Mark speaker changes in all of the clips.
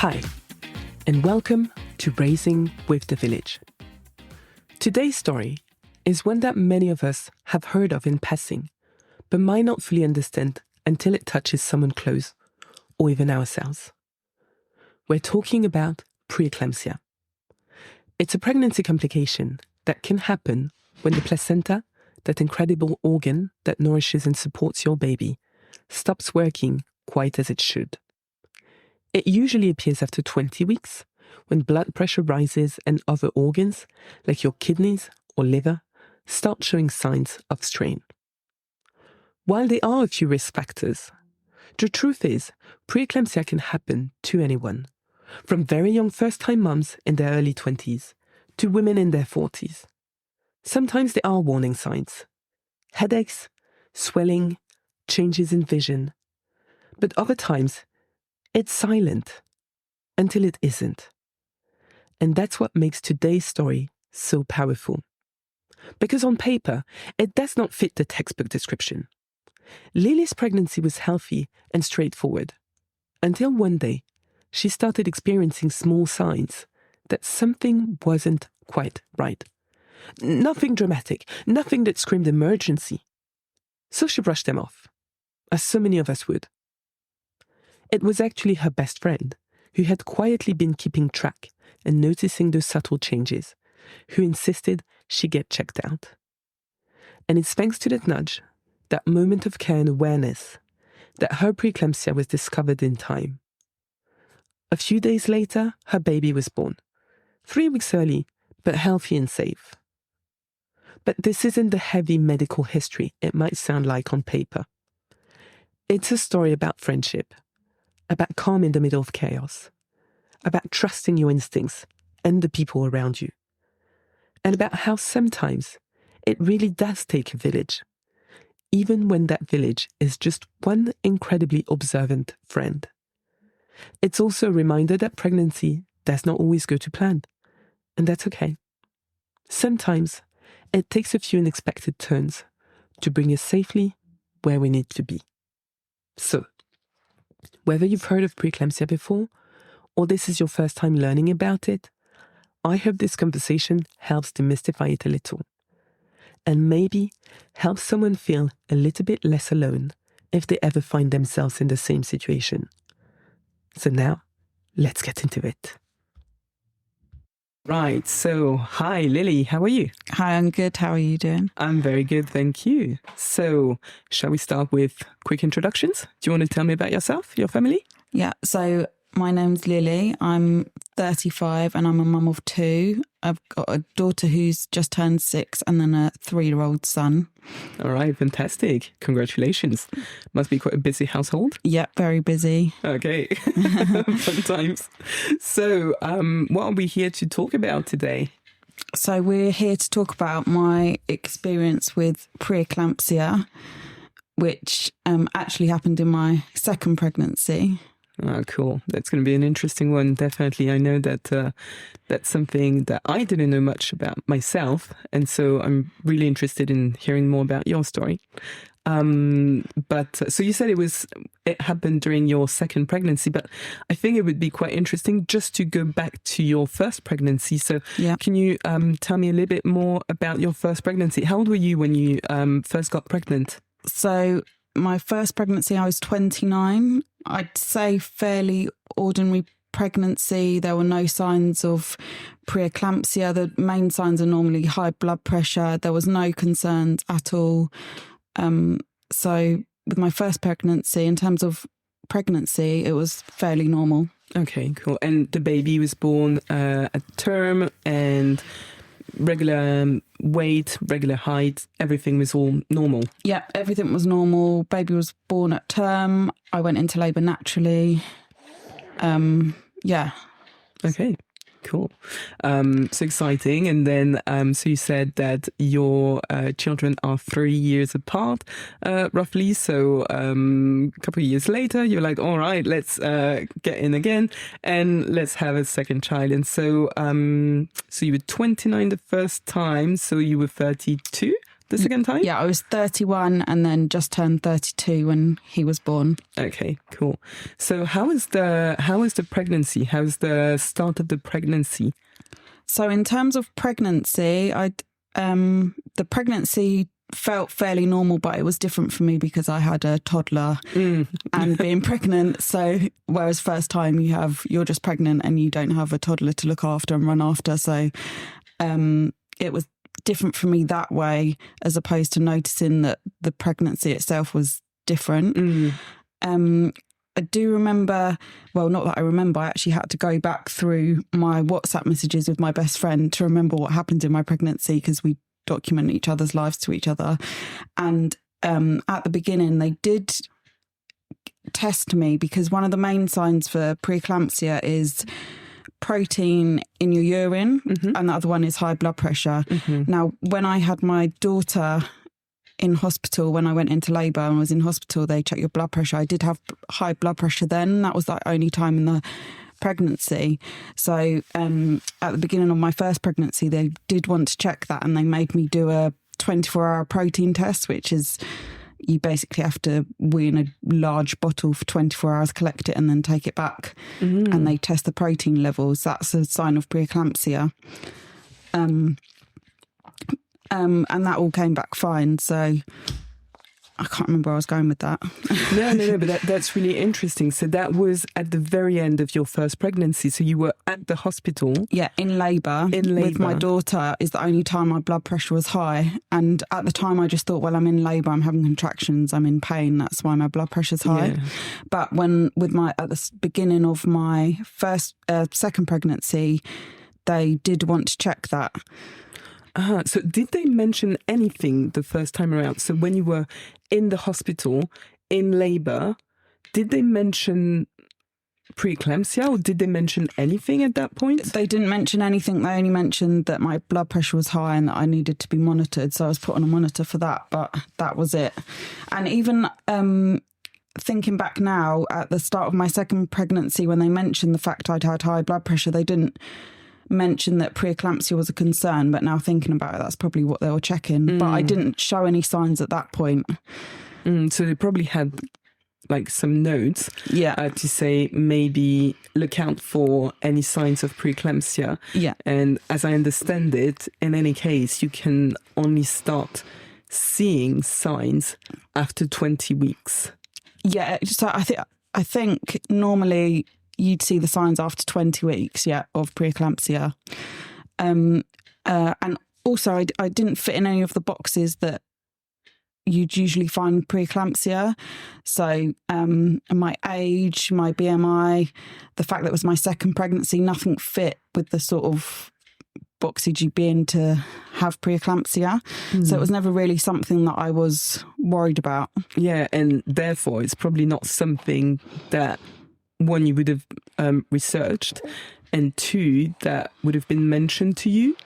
Speaker 1: Hi, and welcome to Raising with the Village. Today's story is one that many of us have heard of in passing, but might not fully understand until it touches someone close, or even ourselves. We're talking about pre-eclampsia. It's a pregnancy complication that can happen when the placenta, that incredible organ that nourishes and supports your baby, stops working quite as it should. It usually appears after 20 weeks, when blood pressure rises and other organs, like your kidneys or liver, start showing signs of strain. While there are a few risk factors, the truth is pre-eclampsia can happen to anyone, from very young first-time mums in their early 20s to women in their 40s. Sometimes there are warning signs: headaches, swelling, changes in vision. But other times, it's silent until it isn't. And that's what makes today's story so powerful. Because on paper, it does not fit the textbook description. Lily's pregnancy was healthy and straightforward, until one day she started experiencing small signs that something wasn't quite right. Nothing dramatic, nothing that screamed emergency. So she brushed them off, as so many of us would. It was actually her best friend, who had quietly been keeping track and noticing those subtle changes, who insisted she get checked out. And it's thanks to that nudge, that moment of care and awareness, that her preeclampsia was discovered in time. A few days later, her baby was born, 3 weeks early, but healthy and safe. But this isn't the heavy medical history it might sound like on paper. It's a story about friendship, about calm in the middle of chaos, about trusting your instincts and the people around you, and about how sometimes it really does take a village, even when that village is just one incredibly observant friend. It's also a reminder that pregnancy does not always go to plan, and that's okay. Sometimes it takes a few unexpected turns to bring us safely where we need to be. So, whether you've heard of preeclampsia before, or this is your first time learning about it, I hope this conversation helps demystify it a little, and maybe helps someone feel a little bit less alone if they ever find themselves in the same situation. So now, let's get into it. Right, so hi Lily, how are you?
Speaker 2: Hi, I'm good. How are you doing?
Speaker 1: I'm very good, thank you. So, shall we start with quick introductions? Do you want to tell me about yourself, your family?
Speaker 2: Yeah, so my name's Lily. I'm 35 and I'm a mum of 2. I've got a daughter who's just turned 6 and then a 3-year-old son.
Speaker 1: All right, fantastic. Congratulations. Must be quite a busy household.
Speaker 2: Yeah, very busy.
Speaker 1: Okay, fun times. So, what are we here to talk about today?
Speaker 2: So we're here to talk about my experience with pre-eclampsia, which actually happened in my second pregnancy.
Speaker 1: Oh, cool. That's going to be an interesting one, definitely. I know that that's something that I didn't know much about myself, and so I'm really interested in hearing more about your story. So you said it happened during your second pregnancy, but I think it would be quite interesting just to go back to your first pregnancy. So
Speaker 2: Yeah.
Speaker 1: Can you tell me a little bit more about your first pregnancy? How old were you when you first got pregnant?
Speaker 2: So my first pregnancy, I was 29. I'd say fairly ordinary pregnancy. There were no signs of pre-eclampsia. The main signs are normally high blood pressure. There was no concerns at all. So with my first pregnancy, in terms of pregnancy, it was fairly normal.
Speaker 1: Okay, cool. And the baby was born at term and regular weight, regular height, everything was all normal?
Speaker 2: Yeah, everything was normal. Baby was born at term. I went into labour naturally. Yeah.
Speaker 1: Okay, cool. So exciting. And then, so you said that your children are 3 years apart, roughly. So a couple of years later, you're like, all right, let's get in again and let's have a second child. And so, so you were 29 the first time, so you were 32 the second time?
Speaker 2: Yeah, I was 31 and then just turned 32 when he was born.
Speaker 1: Okay, cool. So how is the pregnancy? How's the start of the pregnancy?
Speaker 2: So in terms of pregnancy, the pregnancy felt fairly normal, but it was different for me because I had a toddler and being pregnant. So whereas first time you're just pregnant and you don't have a toddler to look after and run after. So it was different for me that way, as opposed to noticing that the pregnancy itself was different. I do remember, well, not that I remember, I actually had to go back through my WhatsApp messages with my best friend to remember what happened in my pregnancy, because we document each other's lives to each other. And at the beginning, they did test me, because one of the main signs for pre-eclampsia is protein in your urine, and the other one is high blood pressure. Now, when I had my daughter in hospital, when I went into labour and was in hospital, they checked your blood pressure. I did have high blood pressure then. That was the only time in the pregnancy. So at the beginning of my first pregnancy, they did want to check that, and they made me do a 24-hour protein test, which is you basically have to wee in a large bottle for 24 hours, collect it, and then take it back. And they test the protein levels. That's a sign of pre-eclampsia. And that all came back fine. So I can't remember where I was going with that.
Speaker 1: No, but that's really interesting. So that was at the very end of your first pregnancy. So you were at the hospital.
Speaker 2: Yeah, in labour. With my daughter is the only time my blood pressure was high. And at the time I just thought, well, I'm in labour, I'm having contractions, I'm in pain. That's why my blood pressure's high. Yeah. But at the beginning of my second pregnancy, they did want to check that.
Speaker 1: So did they mention anything the first time around? So when you were in the hospital, in labour, did they mention pre-eclampsia, or did they mention anything at that point?
Speaker 2: They didn't mention anything. They only mentioned that my blood pressure was high and that I needed to be monitored. So I was put on a monitor for that, but that was it. And even thinking back now, at the start of my second pregnancy, when they mentioned the fact I'd had high blood pressure, they didn't mention that pre-eclampsia was a concern, but now thinking about it, that's probably what they were checking. But I didn't show any signs at that point.
Speaker 1: So they probably had like some notes to say maybe look out for any signs of pre-eclampsia. Yeah. And as I understand it, in any case, you can only start seeing signs after 20 weeks. Yeah.
Speaker 2: So I think normally you'd see the signs after 20 weeks, of pre-eclampsia. And also, I didn't fit in any of the boxes that you'd usually find pre-eclampsia. So my age, my BMI, the fact that it was my second pregnancy, nothing fit with the sort of boxes you'd be in to have pre-eclampsia. So it was never really something that I was worried about.
Speaker 1: Yeah, and therefore it's probably not something that, one, you would have researched, and two, that would have been mentioned to you,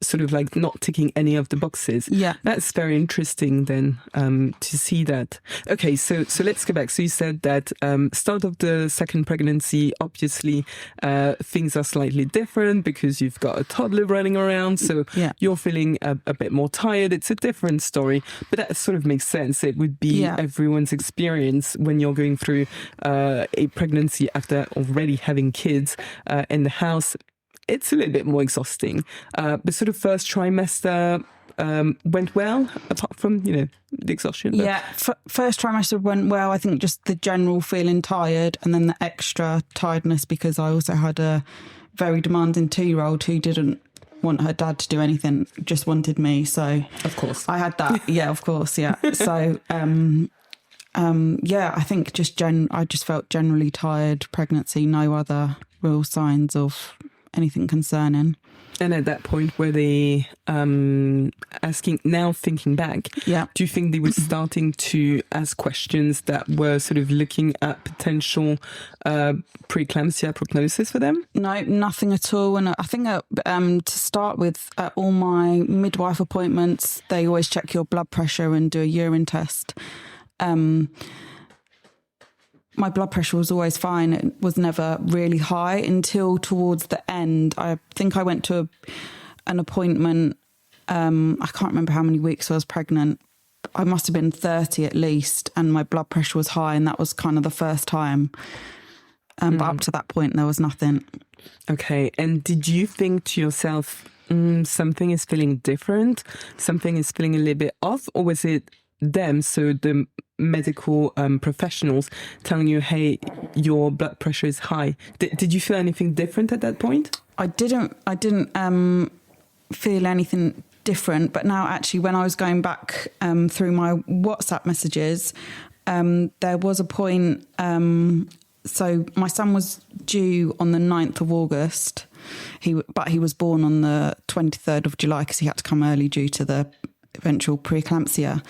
Speaker 1: sort of like not ticking any of the boxes. Yeah. That's very interesting then to see that. Okay, so let's go back. So you said that start of the second pregnancy, obviously things are slightly different because you've got a toddler running around, so you're feeling a bit more tired. It's a different story, but that sort of makes sense. It would be everyone's experience when you're going through a pregnancy after already having kids in the house. It's a little bit more exhausting. But sort of first trimester went well, apart from, the exhaustion. But...
Speaker 2: Yeah, first trimester went well. I think just the general feeling tired, and then the extra tiredness because I also had a very demanding 2-year-old who didn't want her dad to do anything, just wanted me. So
Speaker 1: of course
Speaker 2: I had that. Yeah, of course. Yeah. So I think I just felt generally tired. Pregnancy, no other real signs of anything concerning.
Speaker 1: And at that point, were they asking, now thinking back, do you think they were starting to ask questions that were sort of looking at potential preeclampsia prognosis for them?
Speaker 2: No, nothing at all. And I think to start with, at all my midwife appointments, they always check your blood pressure and do a urine test. My blood pressure was always fine. It was never really high until towards the end. I think I went to an appointment I can't remember how many weeks I was pregnant. I must have been 30 at least, and my blood pressure was high, and that was kind of the first time. But up to that point, there was nothing.
Speaker 1: Okay. And did you think to yourself, something is feeling different, something is feeling a little bit off, or was it them, so the medical professionals telling you, hey, your blood pressure is high? Did you feel anything different at that point?
Speaker 2: I didn't feel anything different, but now actually when I was going back through my WhatsApp messages, there was a point, so my son was due on the 9th of August, but he was born on the 23rd of July because he had to come early due to the eventual pre-eclampsia.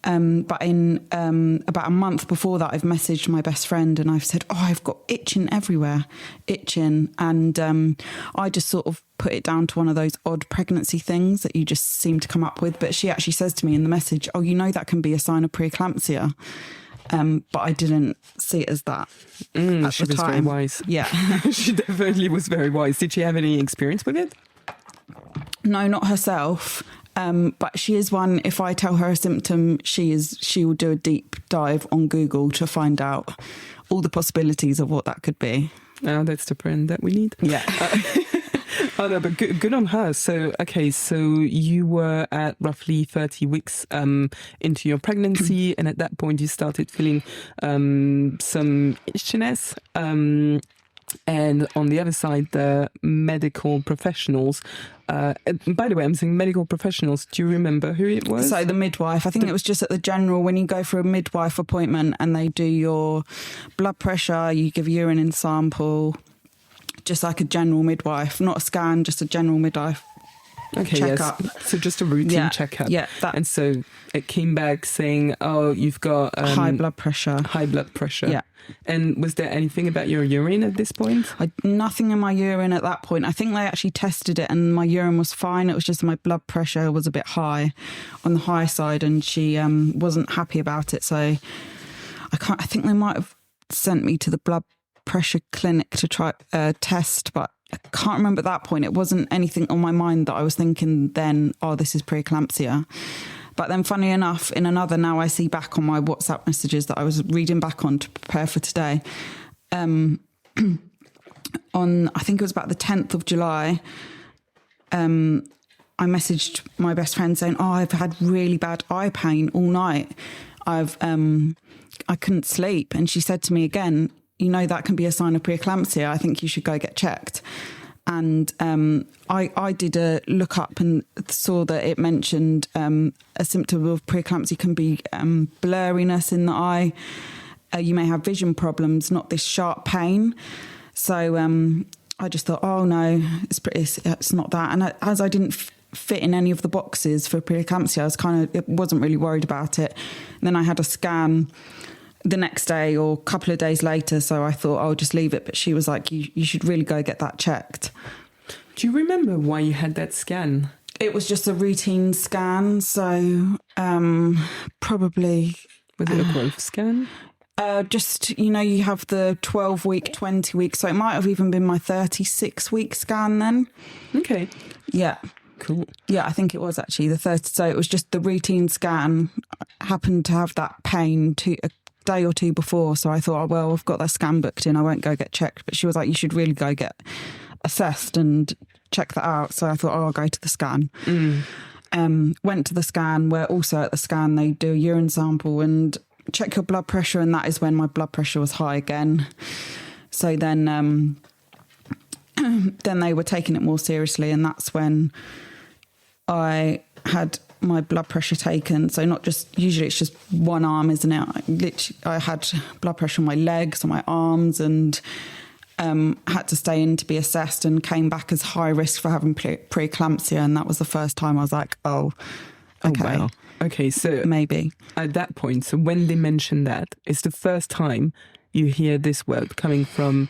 Speaker 2: But in about a month before that, I've messaged my best friend and I've said, I've got itching everywhere, and I just sort of put it down to one of those odd pregnancy things that you just seem to come up with. But she actually says to me in the message, that can be a sign of pre-eclampsia. But I didn't see it as that at
Speaker 1: she
Speaker 2: the
Speaker 1: was
Speaker 2: time.
Speaker 1: very wise.
Speaker 2: Yeah.
Speaker 1: She definitely was very wise. Did she have any experience with it?
Speaker 2: No, not herself. But she is one, if I tell her a symptom, she will do a deep dive on Google to find out all the possibilities of what that could be.
Speaker 1: Oh, that's the friend that we need.
Speaker 2: Yeah.
Speaker 1: Oh no, but good on her. So, okay, so you were at roughly 30 weeks into your pregnancy, and at that point you started feeling some itchiness. And on the other side, the medical professionals. By the way, I'm saying medical professionals. Do you remember who it was?
Speaker 2: So the midwife. I think it was just at the general, when you go for a midwife appointment and they do your blood pressure, you give a urine sample, just like a general midwife, not a scan, just a general midwife.
Speaker 1: Okay,
Speaker 2: checkup.
Speaker 1: Yes. So just a routine checkup.
Speaker 2: Yeah.
Speaker 1: And so it came back saying, you've got
Speaker 2: high blood pressure.
Speaker 1: High blood pressure.
Speaker 2: Yeah.
Speaker 1: And was there anything about your urine at this point?
Speaker 2: Nothing in my urine at that point. I think they actually tested it and my urine was fine. It was just my blood pressure was a bit high, on the high side, and she wasn't happy about it. So I think they might have sent me to the blood pressure clinic to try test, but I can't remember at that point. It wasn't anything on my mind that I was thinking then, this is pre-eclampsia. But then funny enough, in another, now I see back on my WhatsApp messages that I was reading back on to prepare for today, on, I think it was about the 10th of July, I messaged my best friend saying, I've had really bad eye pain all night. I couldn't sleep. And she said to me again, that can be a sign of preeclampsia. I think you should go get checked. And I did a look up and saw that it mentioned a symptom of preeclampsia can be blurriness in the eye. You may have vision problems, not this sharp pain. So I just thought, no, it's not that. And as I didn't fit in any of the boxes for preeclampsia, wasn't really worried about it. And then I had a scan the next day or a couple of days later, so I thought I'll just leave it. But she was like, you should really go get that checked.
Speaker 1: Do you remember why you had that scan?
Speaker 2: It was just a routine scan, so probably...
Speaker 1: Was it a growth scan?
Speaker 2: Just, you have the 12-week, 20-week, so it might have even been my 36-week scan then.
Speaker 1: Okay.
Speaker 2: Yeah.
Speaker 1: Cool.
Speaker 2: Yeah, I think it was actually the 30. So it was just the routine scan. I happened to have that pain a day or two before. So I thought, I've got that scan booked in. I won't go get checked. But she was like, you should really go get assessed and check that out. So I thought, I'll go to the scan. Went to the scan, where also at the scan they do a urine sample and check your blood pressure. And that is when my blood pressure was high again. So then they were taking it more seriously. And that's when I had my blood pressure taken. So not just, usually it's just one arm, isn't it? I had blood pressure on my legs, on my arms, and had to stay in to be assessed, and came back as high risk for having preeclampsia. And that was the first time I was like, okay.
Speaker 1: Oh, wow. Okay, so
Speaker 2: maybe.
Speaker 1: At that point, so when they mentioned that, it's the first time you hear this word coming from,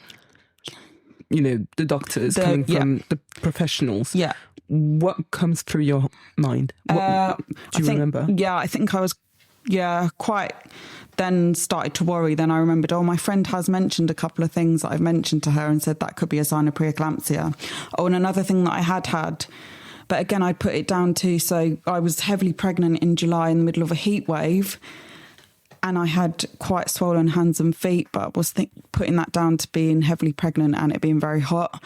Speaker 1: the doctors, coming from the professionals.
Speaker 2: Yeah.
Speaker 1: What comes through your mind? Do you remember?
Speaker 2: Yeah, I think I was, quite then started to worry. Then I remembered, my friend has mentioned a couple of things that I've mentioned to her and said that could be a sign of preeclampsia. And another thing that I had But again, I'd put it down to, so I was heavily pregnant in July in the middle of a heat wave, and I had quite swollen hands and feet, but I was putting that down to being heavily pregnant and it being very hot.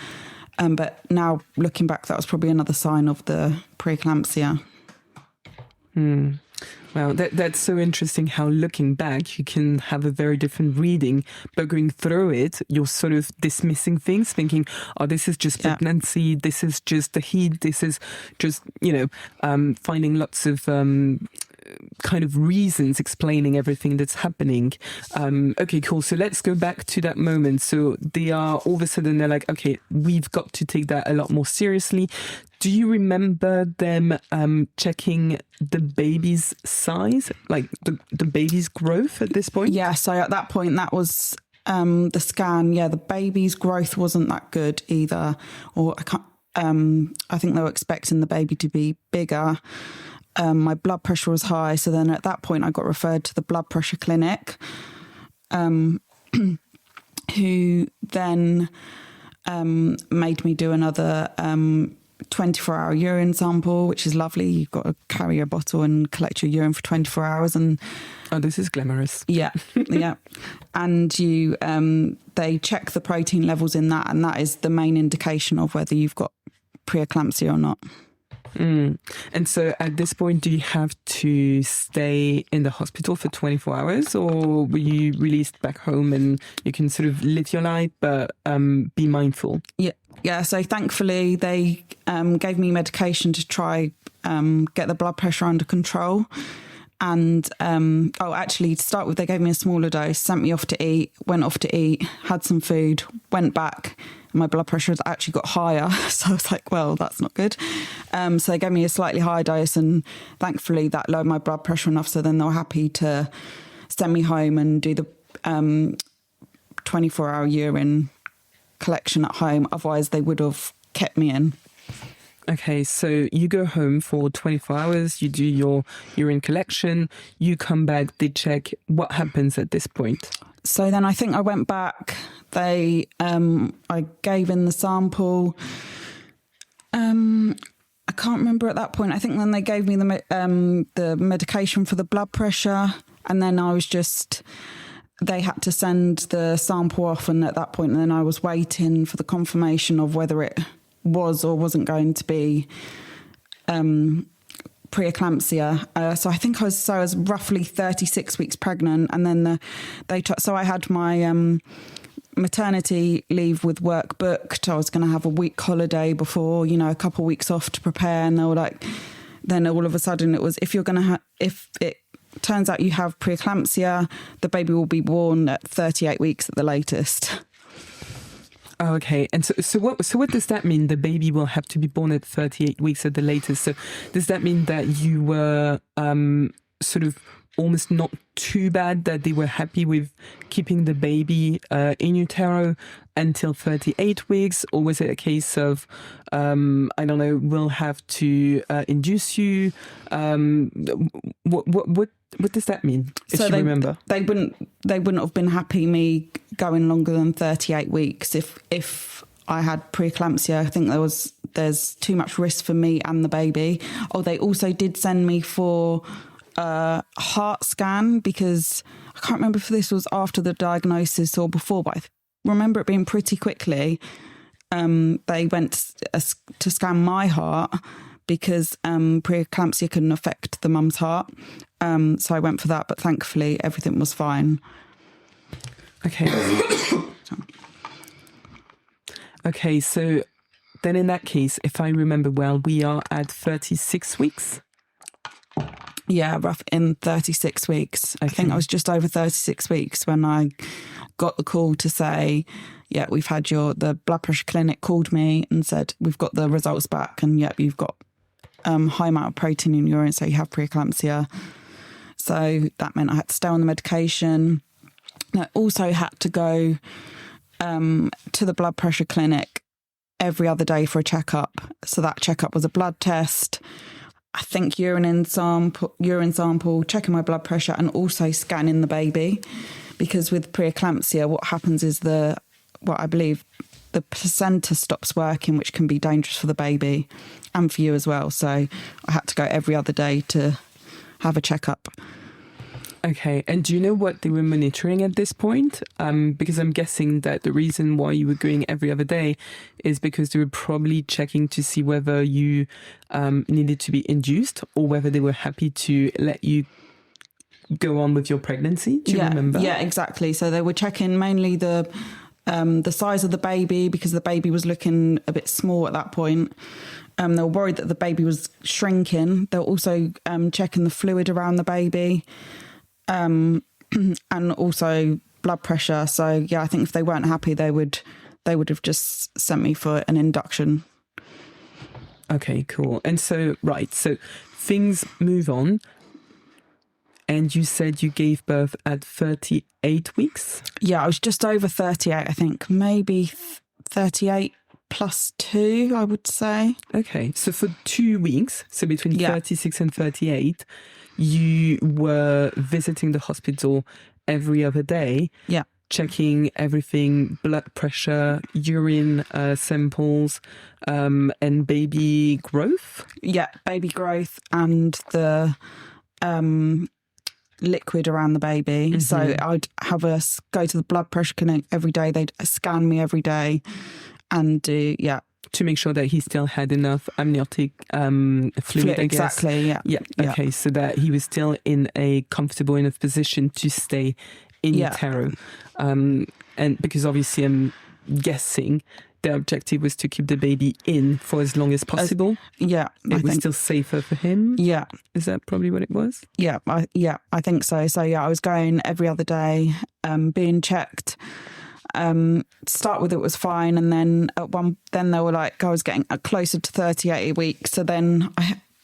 Speaker 2: But now looking back, that was probably another sign of the preeclampsia.
Speaker 1: Well, that's so interesting how looking back, you can have a very different reading, but going through it, you're sort of dismissing things, thinking, oh, this is just pregnancy, this is just the heat, this is just, finding lots of kind of reasons explaining everything that's happening. Okay, cool. So let's go back to that moment. So they are, all of a sudden, they're like, okay, we've got to take that a lot more seriously. Do you remember them checking the baby's size, like the baby's growth at this point?
Speaker 2: Yeah, so at that point, that was the scan. Yeah, the baby's growth wasn't that good either. Or I think they were expecting the baby to be bigger. My blood pressure was high. So then at that point, I got referred to the blood pressure clinic, who then made me do another 24-hour urine sample, which is lovely. You've got to carry a bottle and collect your urine for 24 hours. And
Speaker 1: oh, this is glamorous.
Speaker 2: Yeah, yeah. And you, they check the protein levels in that, and that is the main indication of whether you've got preeclampsia or not.
Speaker 1: And so at this point, do you have to stay in the hospital for 24 hours, or were you released back home and you can sort of live your life, but be mindful?
Speaker 2: Yeah. So thankfully, they gave me medication to try get the blood pressure under control. And actually, to start with, they gave me a smaller dose, sent me off to eat, went off to eat, had some food, went back. My blood pressure has actually got higher. So I was like, well, that's not good. So they gave me a slightly higher dose, and thankfully that lowered my blood pressure enough. So then they were happy to send me home and do the 24-hour urine collection at home. Otherwise, they would have kept me in.
Speaker 1: Okay, so you go home for 24 hours, you do your urine collection, you come back, they check. What happens at this point?
Speaker 2: So then I think I went back. I gave in the sample. I can't remember at that point. I think then they gave me the medication for the blood pressure, and then they had to send the sample off, and at that point then I was waiting for the confirmation of whether it was or wasn't going to be preeclampsia. So I think I was roughly 36 weeks pregnant, and then so I had my maternity leave with work booked. I was going to have a week holiday before, a couple of weeks off to prepare, and they were like, then all of a sudden it was, if it turns out you have preeclampsia, the baby will be born at 38 weeks at the latest.
Speaker 1: Oh, okay. And so what does that mean? The baby will have to be born at 38 weeks at the latest. So does that mean that you were sort of almost not too bad, that they were happy with keeping the baby in utero until 38 weeks? Or was it a case of, I don't know, we'll have to induce you? What does that mean, if you remember?
Speaker 2: They wouldn't have been happy me going longer than 38 weeks if I had preeclampsia. I think there's too much risk for me and the baby. Oh, they also did send me for a heart scan, because I can't remember if this was after the diagnosis or before, but I remember it being pretty quickly. They went to scan my heart, because preeclampsia can affect the mum's heart. So I went for that, but thankfully everything was fine.
Speaker 1: Okay. Okay, so then in that case, if I remember well, we are at 36 weeks?
Speaker 2: Yeah, rough in 36 weeks. Okay. I think I was just over 36 weeks when I got the call to say, yeah, we've had the blood pressure clinic called me and said, we've got the results back, and yep, you've got high amount of protein in your urine, so you have preeclampsia. So that meant I had to stay on the medication. I also had to go to the blood pressure clinic every other day for a checkup. So that checkup was a blood test, I think urine sample, checking my blood pressure, and also scanning the baby. Because with preeclampsia, what happens is I believe the placenta stops working, which can be dangerous for the baby. and for you as well. So I had to go every other day to have a checkup.
Speaker 1: Okay, and do you know what they were monitoring at this point? Because I'm guessing that the reason why you were going every other day is because they were probably checking to see whether you needed to be induced or whether they were happy to let you go on with your pregnancy. Do you remember?
Speaker 2: Yeah, exactly. So they were checking mainly the size of the baby, because the baby was looking a bit small at that point. They were worried that the baby was shrinking. They were also checking the fluid around the baby. And also blood pressure. So yeah, I think if they weren't happy, they would have just sent me for an induction.
Speaker 1: Okay, cool. And so things move on, and you said you gave birth at 38 weeks?
Speaker 2: Yeah, I was just over 38, I think, maybe 38 plus 2, I would say.
Speaker 1: Okay, so for 2 weeks, so between 36 and 38, you were visiting the hospital every other day, checking everything, blood pressure, urine samples, and baby growth?
Speaker 2: Yeah, baby growth and the liquid around the baby. Mm-hmm. So I'd have us go to the blood pressure clinic every day. They'd scan me every day and to make sure that he still had enough amniotic fluid, I guess. Exactly, yeah.
Speaker 1: Okay, so that he was still in a comfortable enough position to stay in utero. And because obviously I'm guessing the objective was to keep the baby in for as long as possible. It was still safer for him.
Speaker 2: Yeah.
Speaker 1: Is that probably what it was?
Speaker 2: Yeah, I think so. So I was going every other day, being checked. Start with it was fine, and then then they were like I was getting closer to 38 weeks. So then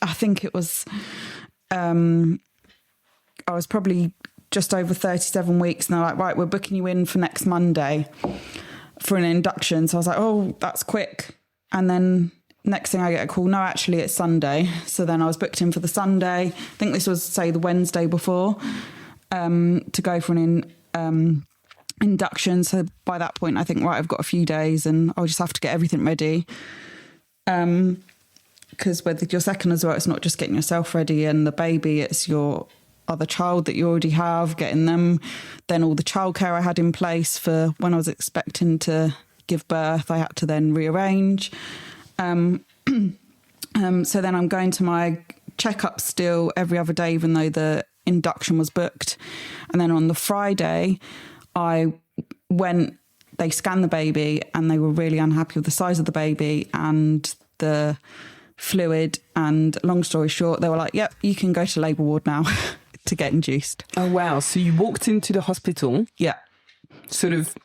Speaker 2: I think it was I was probably just over 37 weeks, and they're like, right, we're booking you in for next Monday for an induction. So I was like, oh, that's quick. And then next thing I get a call, no, actually it's Sunday. So then I was booked in for the Sunday. I think this was say the Wednesday before, to go for an induction. So by that point I think, right, I've got a few days and I'll just have to get everything ready, because with your second as well, it's not just getting yourself ready and the baby, it's your other child that you already have, getting them, then all the childcare I had in place for when I was expecting to give birth, I had to then rearrange. So then I'm going to my checkup still every other day, even though the induction was booked. And then on the Friday I went, they scanned the baby and they were really unhappy with the size of the baby and the fluid. And long story short, they were like, yep, you can go to labour ward now to get induced.
Speaker 1: Oh, wow. So you walked into the hospital.
Speaker 2: Yeah.
Speaker 1: Sort of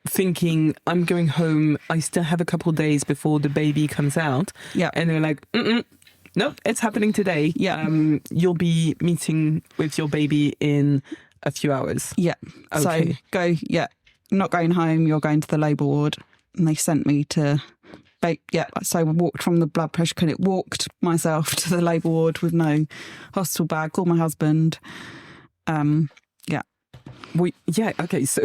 Speaker 1: thinking, I'm going home. I still have a couple of days before the baby comes out.
Speaker 2: Yeah.
Speaker 1: And they're like, nope, it's happening today.
Speaker 2: Yeah.
Speaker 1: You'll be meeting with your baby in a few hours.
Speaker 2: Yeah.
Speaker 1: Okay.
Speaker 2: So not going home, you're going to the labour ward. And they sent me to, so I walked from the blood pressure clinic, walked myself to the labour ward with no hospital bag, called my husband.
Speaker 1: Okay, so,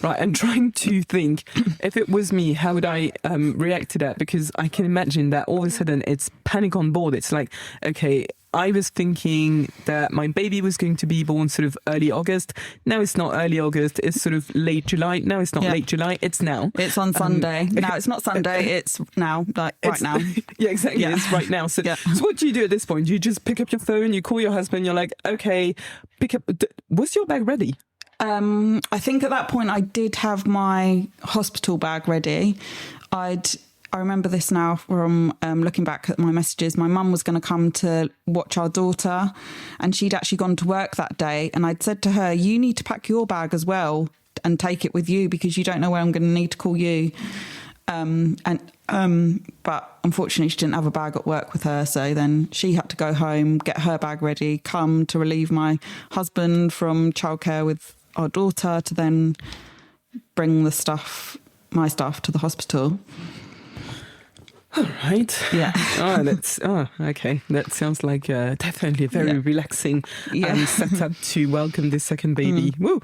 Speaker 1: right, I'm trying to think, if it was me, how would I react to that? Because I can imagine that all of a sudden it's panic on board. It's like, okay, I was thinking that my baby was going to be born sort of early August. Now it's not early August, it's sort of late July. Now it's not late July, it's now.
Speaker 2: It's on Sunday. Now it's not Sunday, it's now, right now.
Speaker 1: Yeah, exactly, yeah. It's right now. So what do you do at this point? You just pick up your phone, you call your husband, you're like, okay, was your bag ready?
Speaker 2: I think at that point I did have my hospital bag ready. I remember this now from looking back at my messages. My mum was going to come to watch our daughter and she'd actually gone to work that day. And I'd said to her, you need to pack your bag as well and take it with you because you don't know where I'm going to need to call you. But unfortunately she didn't have a bag at work with her. So then she had to go home, get her bag ready, come to relieve my husband from childcare with our daughter to then bring my stuff to the hospital.
Speaker 1: All right.
Speaker 2: Yeah.
Speaker 1: Okay. That sounds like definitely a very relaxing setup to welcome this second baby. Woo!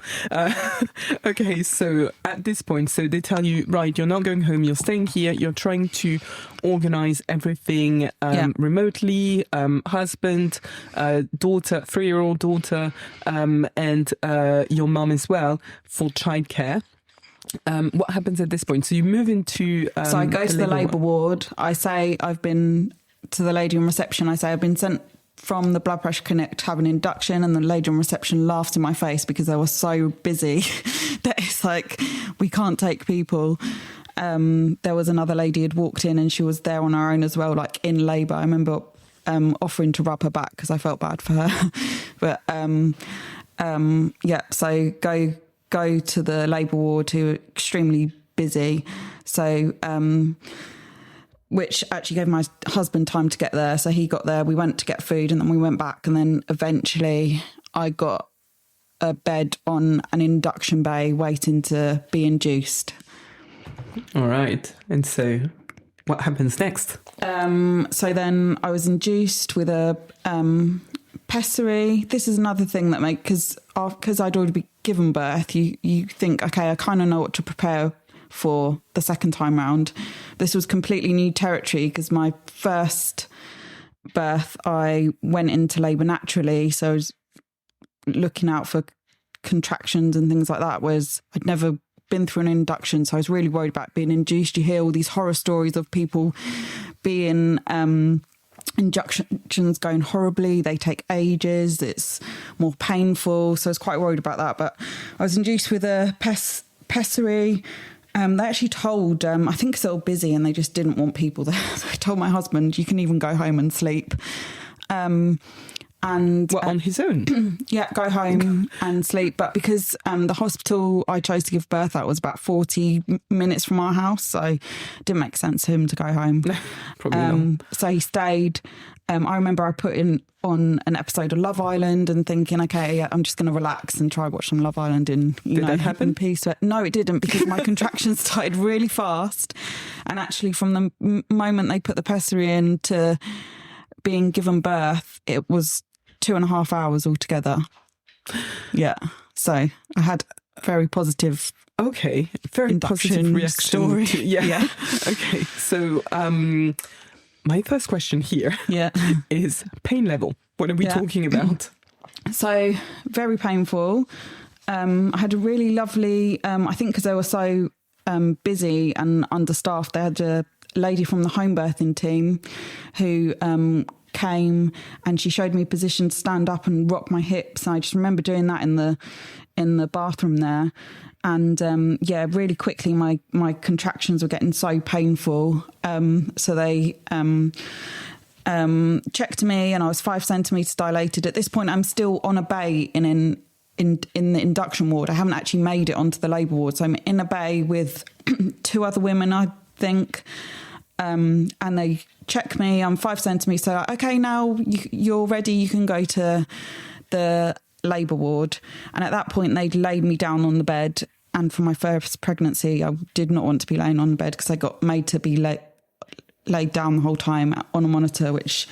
Speaker 1: Okay, so at this point, so they tell you, right, you're not going home, you're staying here, you're trying to organize everything remotely, husband, daughter, 3-year-old daughter, and your mum as well for childcare. What happens at this point? So you move into...
Speaker 2: so I go to the labour ward. I say I've been to the lady on reception. I say I've been sent from the blood pressure clinic to have an induction, and the lady on reception laughs in my face because they were so busy that it's like, we can't take people. There was another lady who'd walked in and she was there on her own as well, like in labour. I remember offering to rub her back because I felt bad for her. But so go to the labour ward, who are extremely busy. So, which actually gave my husband time to get there. So he got there, we went to get food, and then we went back. And then eventually I got a bed on an induction bay waiting to be induced.
Speaker 1: All right. And so what happens next?
Speaker 2: So then I was induced with a pessary. This is another thing that because I'd already given birth, you think, okay, I kind of know what to prepare for the second time round. This was completely new territory because my first birth, I went into labour naturally, so I was looking out for contractions and things like that, whereas I'd never been through an induction, so I was really worried about being induced. You hear all these horror stories of people being inductions going horribly, they take ages, it's more painful, so I was quite worried about that. But I was induced with a pessary. They actually told, I think because they were busy and they just didn't want people there, so I told my husband, you can even go home and sleep. And
Speaker 1: on his own?
Speaker 2: Yeah, go home and sleep. But because the hospital I chose to give birth at was about 40 minutes from our house, so it didn't make sense for him to go home.
Speaker 1: Probably not.
Speaker 2: So he stayed. I remember I put on an episode of Love Island and thinking, okay, I'm just going to relax and try watch some Love Island in
Speaker 1: that happen?
Speaker 2: In peace. But no, it didn't, because my contractions started really fast. And actually from the moment they put the pessary in to being given birth, it was 2.5 hours altogether. Yeah. So I had very positive.
Speaker 1: Okay. Very positive reaction
Speaker 2: story.
Speaker 1: Yeah. Okay. So my first question here is pain level. What are we talking about?
Speaker 2: So very painful. I had a really lovely, I think because they were so busy and understaffed, they had a lady from the home birthing team who came and she showed me a position to stand up and rock my hips. And I just remember doing that in the bathroom there. And really quickly my contractions were getting so painful. So they checked me and I was 5 centimetres dilated. At this point, I'm still on a bay in the induction ward. I haven't actually made it onto the labour ward. So I'm in a bay with 2 other women, I think. And they check me, I'm 5 centimetres. So like, okay, now you're ready. You can go to the labour ward. And at that point, they'd laid me down on the bed. And for my first pregnancy, I did not want to be laying on the bed because I got made to be laid down the whole time on a monitor, which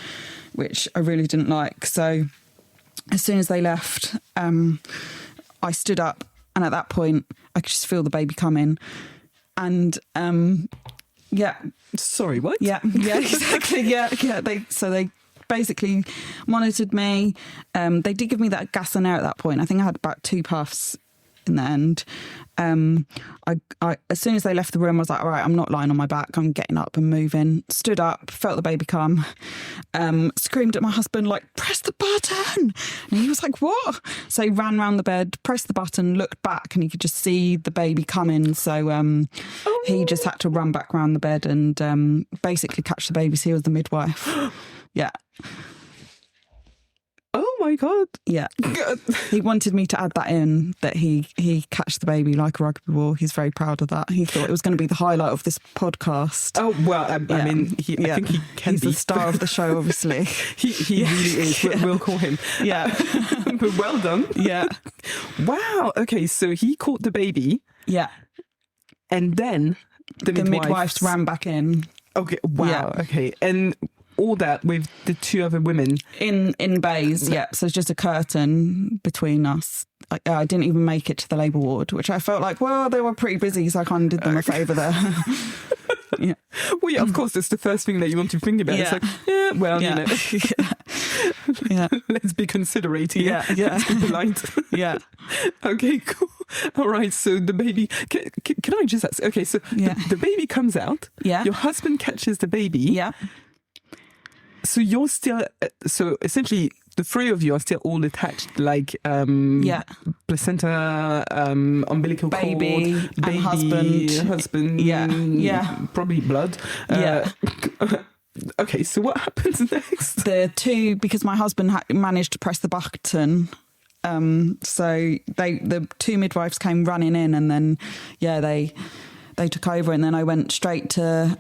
Speaker 2: I really didn't like. So as soon as they left, I stood up, and at that point, I could just feel the baby coming. And
Speaker 1: sorry, what?
Speaker 2: Yeah, exactly. Yeah. They basically monitored me. They did give me that gas and air at that point. I think I had about 2 puffs in the end. I as soon as they left the room, I was like, all right, I'm not lying on my back. I'm getting up and moving. Stood up, felt the baby come, screamed at my husband, like, press the button. And he was like, what? So he ran around the bed, pressed the button, looked back, and he could just see the baby coming. So he just had to run back around the bed and basically catch the baby. So he was the midwife. Yeah.
Speaker 1: Oh my God.
Speaker 2: Yeah. He wanted me to add that in, that he catched the baby like a rugby ball. He's very proud of that. He thought it was going to be the highght of this podcast.
Speaker 1: Oh, well, I mean, I think he can
Speaker 2: He's
Speaker 1: be.
Speaker 2: the star of the show, obviously.
Speaker 1: He really is. We'll call him.
Speaker 2: Yeah.
Speaker 1: But well done.
Speaker 2: Yeah.
Speaker 1: Wow. Okay, so he caught the baby.
Speaker 2: Yeah.
Speaker 1: And then the midwives
Speaker 2: ran back in.
Speaker 1: Okay, wow.
Speaker 2: Yeah.
Speaker 1: Okay, and all that with the two other women
Speaker 2: in bays. Yeah, so it's just a curtain between us. I didn't even make it to the labour ward, which I felt like, well, they were pretty busy, so I kind of did them a favour there. Yeah.
Speaker 1: Well, yeah, of course, that's the first thing that you want to think about.
Speaker 2: Yeah.
Speaker 1: It's like, yeah, well,
Speaker 2: Yeah.
Speaker 1: you know,
Speaker 2: Yeah.
Speaker 1: let's be considerate here.
Speaker 2: Yeah.
Speaker 1: Let's be polite.
Speaker 2: Yeah.
Speaker 1: Okay, cool. All right, so the baby, can I just ask? Okay, so
Speaker 2: Yeah.
Speaker 1: the baby comes out.
Speaker 2: Yeah.
Speaker 1: Your husband catches the baby.
Speaker 2: Yeah.
Speaker 1: So you're still, so essentially the three of you are still all attached, like placenta, umbilical
Speaker 2: Baby,
Speaker 1: cord,
Speaker 2: and
Speaker 1: husband,
Speaker 2: Yeah.
Speaker 1: probably blood.
Speaker 2: Yeah.
Speaker 1: Okay, so what happens next?
Speaker 2: The two, because my husband managed to press the button, so the two midwives came running in, and then they took over, and then I went straight to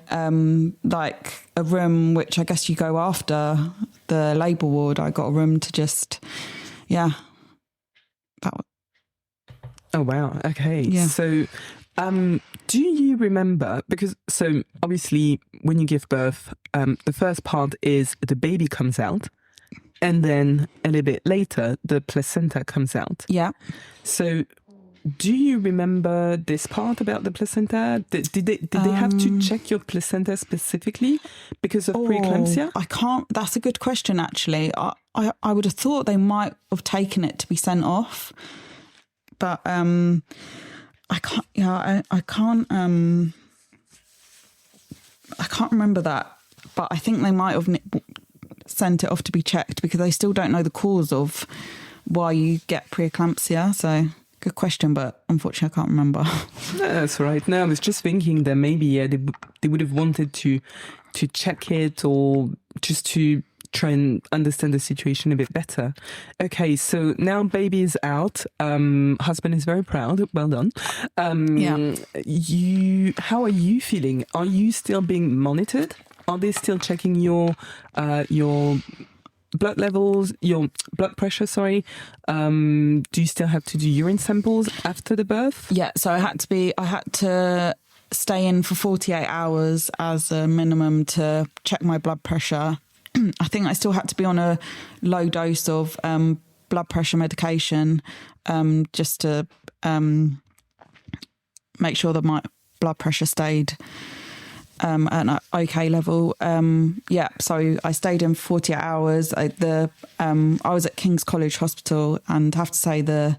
Speaker 2: like a room, which I guess you go after the labour ward. I got a room to just, that was.
Speaker 1: Oh wow, okay.
Speaker 2: Yeah.
Speaker 1: So do you remember, because so obviously when you give birth, the first part is the baby comes out, and then a little bit later the placenta comes out.
Speaker 2: Yeah.
Speaker 1: So do you remember this part about the placenta? Did they have to check your placenta specifically because of preeclampsia?
Speaker 2: I can't. That's a good question, actually. I would have thought they might have taken it to be sent off, but I can't. Yeah, I can't. I can't remember that, but I think they might have sent it off to be checked because they still don't know the cause of why you get preeclampsia. So. Good question, but unfortunately I can't remember.
Speaker 1: No, that's all right. No, I was just thinking that maybe they would have wanted to check it, or just to try and understand the situation a bit better. Okay, so now baby is out. Husband is very proud. Well done. How are you feeling? Are you still being monitored? Are they still checking your blood levels, your blood pressure, sorry? Do you still have to do urine samples after the birth?
Speaker 2: Yeah, so I had to stay in for 48 hours as a minimum to check my blood pressure. I think I still had to be on a low dose of blood pressure medication just to make sure that my blood pressure stayed at an okay level. So I stayed in for 48 hours. I was at King's College Hospital, and I have to say the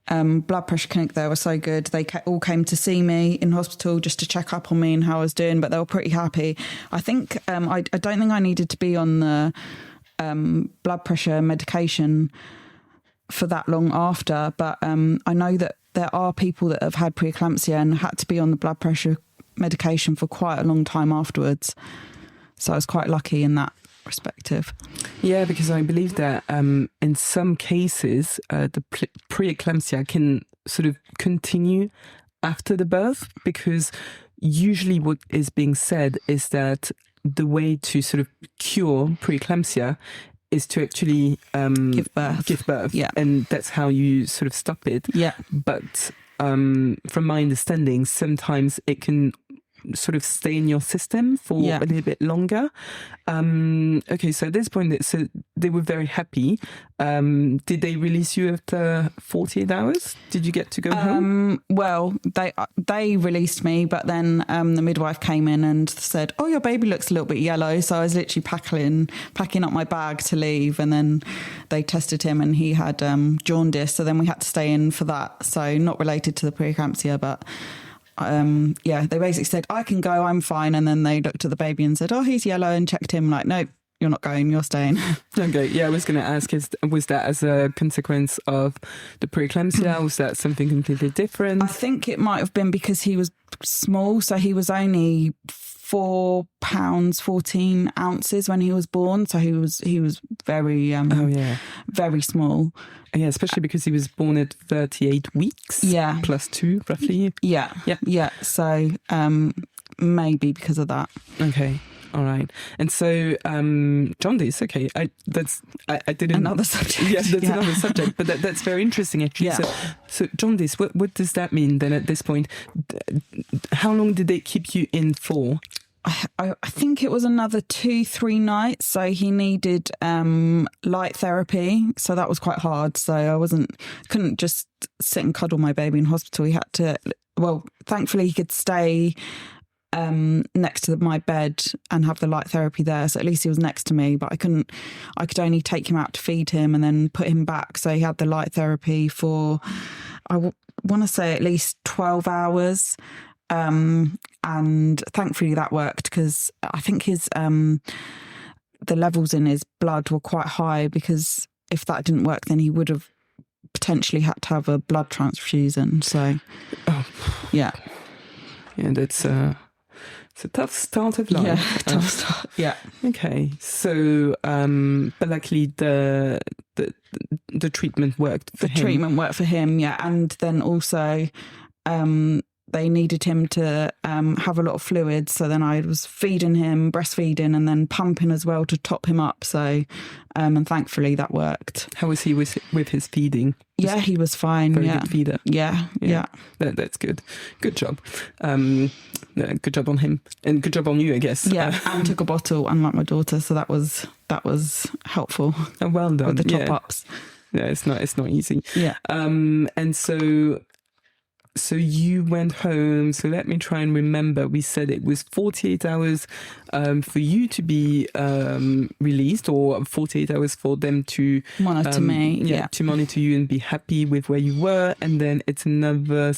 Speaker 2: blood pressure clinic there was so good. They all came to see me in hospital just to check up on me and how I was doing, but they were pretty happy. I think I don't think I needed to be on the blood pressure medication for that long after, but I know that there are people that have had preeclampsia and had to be on the blood pressure medication for quite a long time afterwards. So I was quite lucky in that perspective.
Speaker 1: Yeah, because I believe that in some cases the preeclampsia can sort of continue after the birth, because usually what is being said is that the way to sort of cure preeclampsia is to actually give birth.
Speaker 2: Yeah.
Speaker 1: And that's how you sort of stop it.
Speaker 2: Yeah.
Speaker 1: But from my understanding, sometimes it can sort of stay in your system for a little bit longer. Okay, so at this point, so they were very happy. Did they release you after 48 hours? Did you get to go home?
Speaker 2: Well, they released me, but then the midwife came in and said, "Oh, your baby looks a little bit yellow." So I was literally packing up my bag to leave, and then they tested him, and he had jaundice. So then we had to stay in for that. So not related to the preeclampsia, but. They basically said, "I can go, I'm fine." And then they looked at the baby and said, "Oh, he's yellow," and checked him like, "Nope, you're not going, you're staying."
Speaker 1: Okay, yeah, I was going to ask, was that as a consequence of the preeclampsia? Was that something completely different?
Speaker 2: I think it might have been because he was small. So he was only 4 pounds 14 ounces when he was born. So he was very very small.
Speaker 1: Yeah, especially because he was born at 38 weeks.
Speaker 2: Yeah.
Speaker 1: Plus 2, roughly.
Speaker 2: Yeah. So maybe because of that.
Speaker 1: Okay. All right. And so jaundice, okay, I didn't...
Speaker 2: Another subject.
Speaker 1: Yes, that's another subject, but that's very interesting actually.
Speaker 2: Yeah.
Speaker 1: So jaundice, what does that mean then at this point? How long did they keep you in for?
Speaker 2: I think it was another 2-3 nights. So he needed light therapy. So that was quite hard. So couldn't just sit and cuddle my baby in hospital. He had to, thankfully he could stay next to my bed and have the light therapy there. So at least he was next to me, but I could only take him out to feed him and then put him back. So he had the light therapy for, want to say at least 12 hours. And thankfully that worked because I think his the levels in his blood were quite high, because if that didn't work then he would have potentially had to have a blood transfusion. So yeah,
Speaker 1: that's it's a tough start of life.
Speaker 2: Yeah, tough start. Yeah.
Speaker 1: Okay, so but luckily the treatment worked for him.
Speaker 2: The treatment worked for him, yeah, and then also they needed him to have a lot of fluids. So then I was feeding him, breastfeeding, and then pumping as well to top him up. So, and thankfully that worked.
Speaker 1: How was he with his feeding?
Speaker 2: Yeah, he was fine.
Speaker 1: Very good feeder.
Speaker 2: Yeah.
Speaker 1: That's good. Good job. Good job on him, and good job on you, I guess.
Speaker 2: Yeah, and took a bottle, unlike my daughter. So that was helpful.
Speaker 1: Well done.
Speaker 2: With the top ups.
Speaker 1: Yeah, it's not easy.
Speaker 2: Yeah.
Speaker 1: And so you went home. So let me try and remember. We said it was 48 hours for you to be released, or 48 hours for them to
Speaker 2: monitor me.
Speaker 1: Yeah, to monitor you and be happy with where you were. And then it's another,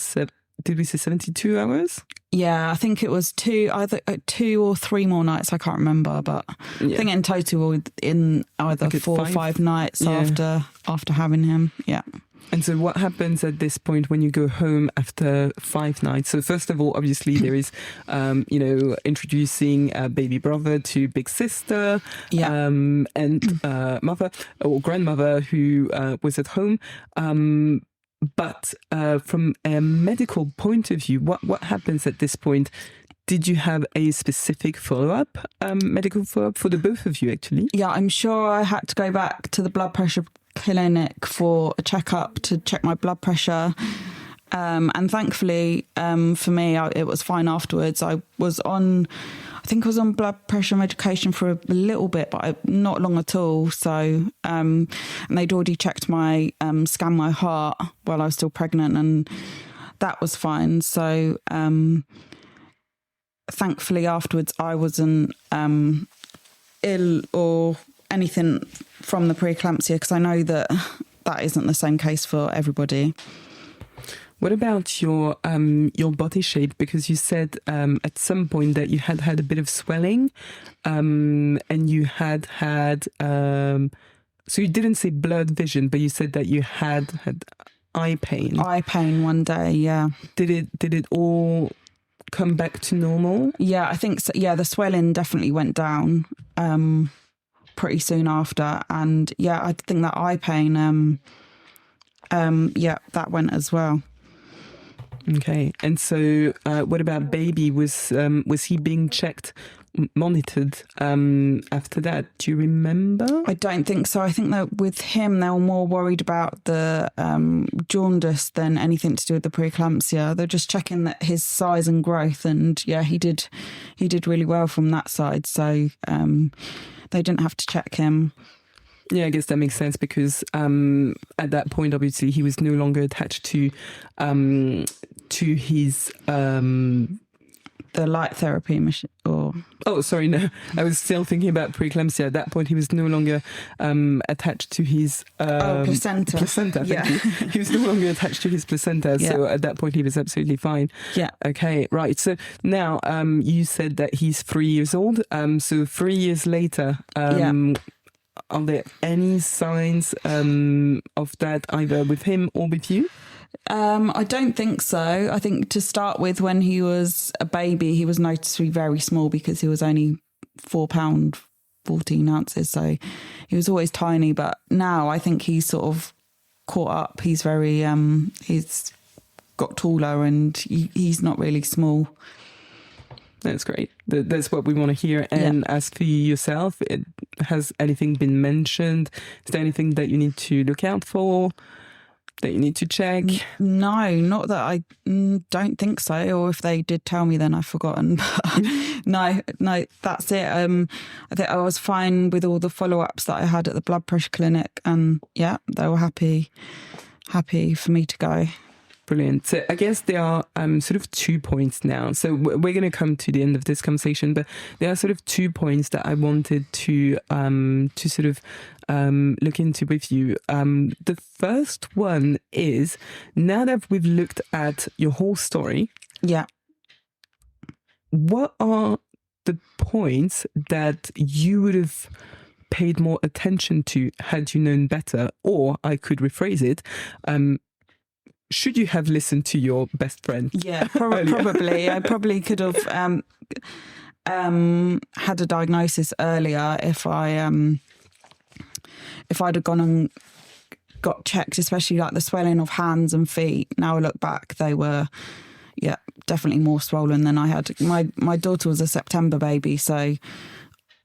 Speaker 1: did we say 72 hours?
Speaker 2: Yeah, I think it was either 2 or 3 more nights. I can't remember, but I think in total in either 4 or 5 nights after having him. Yeah.
Speaker 1: And so what happens at this point when you go home after 5 nights? So first of all, obviously there is, introducing baby brother to big sister, and mother or grandmother who was at home. But from a medical point of view, what happens at this point? Did you have a specific follow-up, medical follow-up for the both of you, actually? Yeah,
Speaker 2: I'm sure I had to go back to the blood pressure clinic for a checkup to check my blood pressure. And thankfully, for me, it was fine afterwards. I was on blood pressure medication for a little bit, but not long at all. So, and they'd already checked scanned my heart while I was still pregnant, and that was fine. So, thankfully afterwards I wasn't ill or anything from the pre-eclampsia, because I know that isn't the same case for everybody.
Speaker 1: What about your body shape? Because you said at some point that you had a bit of swelling, and you had so you didn't say blood vision, but you said that you had eye pain.
Speaker 2: Eye pain one day, yeah.
Speaker 1: Did it all come back to normal?
Speaker 2: Yeah, I think so. Yeah, the swelling definitely went down pretty soon after, and yeah, I think that eye pain, that went as well.
Speaker 1: Okay, and so what about baby? Was he being checked, monitored after that? Do you remember?
Speaker 2: I don't think so. I think that with him, they were more worried about the jaundice than anything to do with the preeclampsia. They're just checking that his size and growth, and yeah, he did really well from that side. So they didn't have to check him.
Speaker 1: Yeah, I guess that makes sense, because at that point, obviously, he was no longer attached to his
Speaker 2: the light therapy machine.
Speaker 1: Oh, sorry, no, I was still thinking about preeclampsia. At that point, he was no longer attached to his
Speaker 2: placenta.
Speaker 1: Placenta, thank you. He was no longer attached to his placenta, so at that point, he was absolutely fine. Yeah. Okay, right. So now you said that he's 3 years old. So 3 years later. Are there any signs of that either with him or with you?
Speaker 2: I don't think so. I think to start with, when he was a baby, he was noticeably very small because he was only £4, 14 ounces. So he was always tiny. But now I think he's sort of caught up. He's very, he's got taller, and he's not really small.
Speaker 1: That's great. That's what we want to hear. And as for you yourself, has anything been mentioned? Is there anything that you need to look out for? that you need to check?
Speaker 2: No, not that I don't think so. Or if they did tell me, then I've forgotten. But no, that's it. I think I was fine with all the follow-ups that I had at the blood pressure clinic, and yeah, they were happy for me to go.
Speaker 1: Brilliant. So I guess there are sort of 2 points now. So we're going to come to the end of this conversation, but there are sort of 2 points that I wanted to sort of look into with you. The first one is, now that we've looked at your whole story,
Speaker 2: yeah,
Speaker 1: what are the points that you would have paid more attention to had you known better? Or I could rephrase it, should you have listened to your best friend?
Speaker 2: Yeah, probably. I probably could have had a diagnosis earlier if I'd have gone and got checked, especially like the swelling of hands and feet. Now I look back, they were, definitely more swollen than I had. My daughter was a September baby, so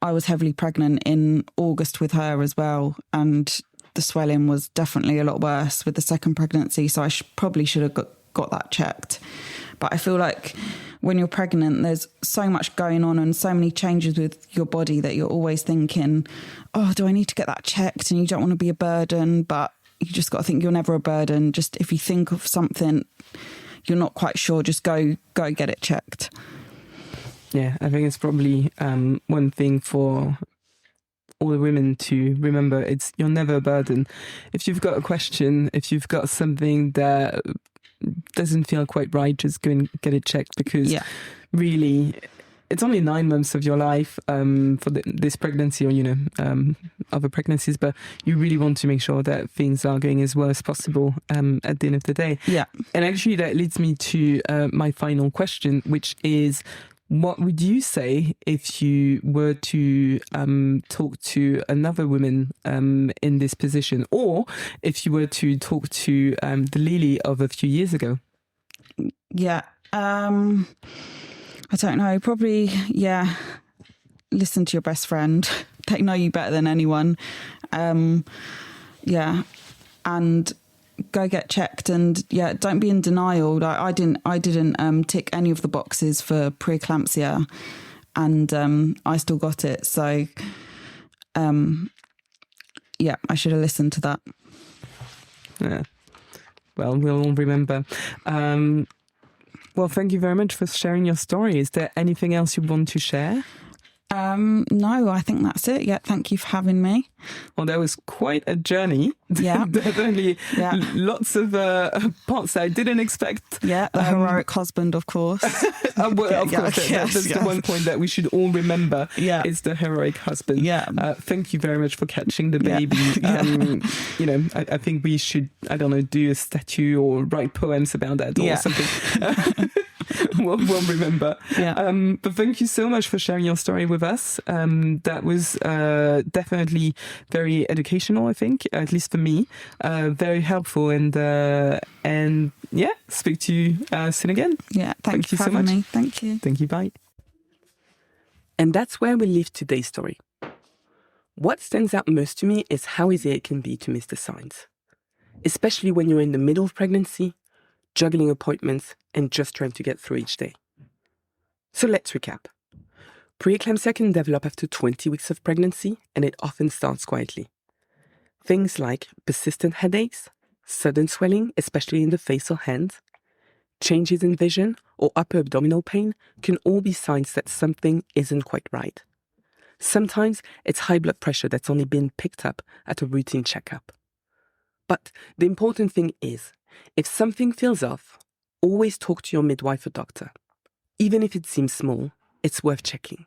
Speaker 2: I was heavily pregnant in August with her as well, and the swelling was definitely a lot worse with the second pregnancy, so I probably should have got that checked. But I feel like when you're pregnant, there's so much going on and so many changes with your body that you're always thinking, oh, do I need to get that checked? And you don't want to be a burden, but you just got to think you're never a burden. Just if you think of something you're not quite sure, just go get it checked.
Speaker 1: Yeah, I think it's probably one thing for all the women to remember. It's, you're never a burden. If you've got a question, if you've got something that doesn't feel quite right, just go and get it checked, because really it's only 9 months of your life for this pregnancy, or other pregnancies, but you really want to make sure that things are going as well as possible at the end of the day. Yeah. And actually that leads me to my final question, which is, what would you say if you were to talk to another woman in this position, or if you were to talk to the Lily of a few years ago?
Speaker 2: Yeah, I don't know. Probably, listen to your best friend. They know you better than anyone. And go get checked, and don't be in denial. I didn't tick any of the boxes for pre-eclampsia, and I still got it. So I should have listened to that.
Speaker 1: Yeah. Well, we'll all remember. Well, thank you very much for sharing your story. Is there anything else you want to share?
Speaker 2: No, I think that's it. Yeah, thank you for having me.
Speaker 1: Well, that was quite a journey.
Speaker 2: Yeah.
Speaker 1: Definitely lots of parts I didn't expect.
Speaker 2: Yeah, the heroic husband, of course.
Speaker 1: That's the one point that we should all remember, is the heroic husband. Yeah. Thank you very much for catching the baby. I think we should, do a statue or write poems about that or something. We'll remember. Yeah. But thank you so much for sharing your story with us. That was definitely very educational, I think, at least for me. Very helpful, and speak to you soon again.
Speaker 2: Yeah, thank you for having me. Thank you.
Speaker 1: Thank you. Bye. And that's where we leave today's story. What stands out most to me is how easy it can be to miss the signs, especially when you're in the middle of pregnancy, juggling appointments, and just trying to get through each day. So let's recap. Pre-eclampsia can develop after 20 weeks of pregnancy, and it often starts quietly. Things like persistent headaches, sudden swelling, especially in the face or hands, changes in vision, or upper abdominal pain can all be signs that something isn't quite right. Sometimes it's high blood pressure that's only been picked up at a routine checkup. But the important thing is, if something feels off, always talk to your midwife or doctor. Even if it seems small, it's worth checking,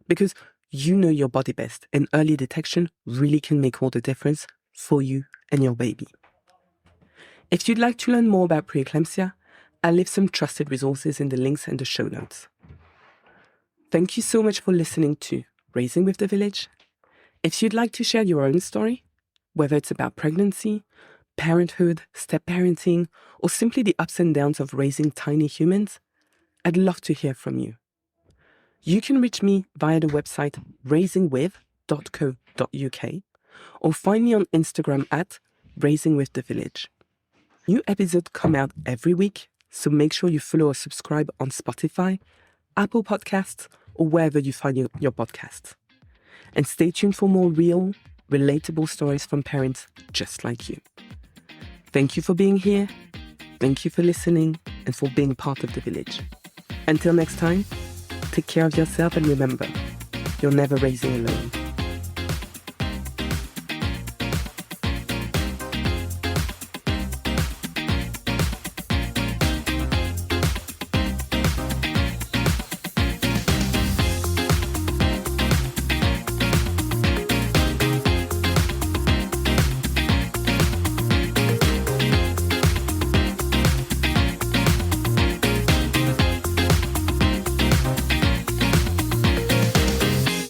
Speaker 1: because you know your body best, and early detection really can make all the difference for you and your baby. If you'd like to learn more about pre-eclampsia, I'll leave some trusted resources in the links and the show notes. Thank you so much for listening to Raising with the Village. If you'd like to share your own story, whether it's about pregnancy, parenthood, step-parenting, or simply the ups and downs of raising tiny humans, I'd love to hear from you. You can reach me via the website raisingwith.co.uk or find me on Instagram at raisingwiththevillage. New episodes come out every week, so make sure you follow or subscribe on Spotify, Apple Podcasts, or wherever you find your podcasts. And stay tuned for more real, relatable stories from parents just like you. Thank you for being here. Thank you for listening and for being part of the village. Until next time, take care of yourself and remember, you're never raising alone.